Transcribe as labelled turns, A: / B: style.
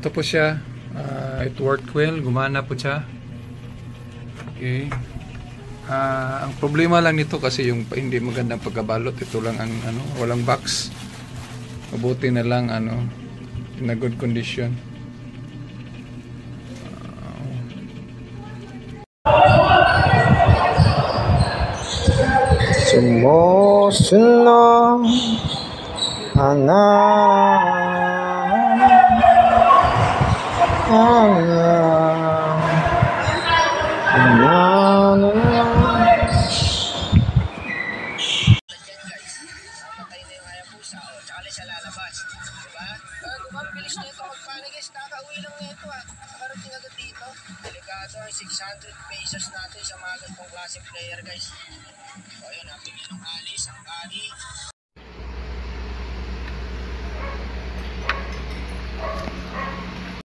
A: ito po siya. It worked well. Gumana po siya. Okay. Ang problema lang nito kasi yung hindi magandang pagkabalot. Ito lang ang walang box. Mabuti na lang in a good condition.
B: Sumusunod
C: sa lalabas, diba? Mabilis na ito magpanik guys, kakauwi lang na ito nakarating agad dito. Delikado ang 600 pesos natin sa mga ganitong klase player guys. So ayun, napili ng alis ang kani.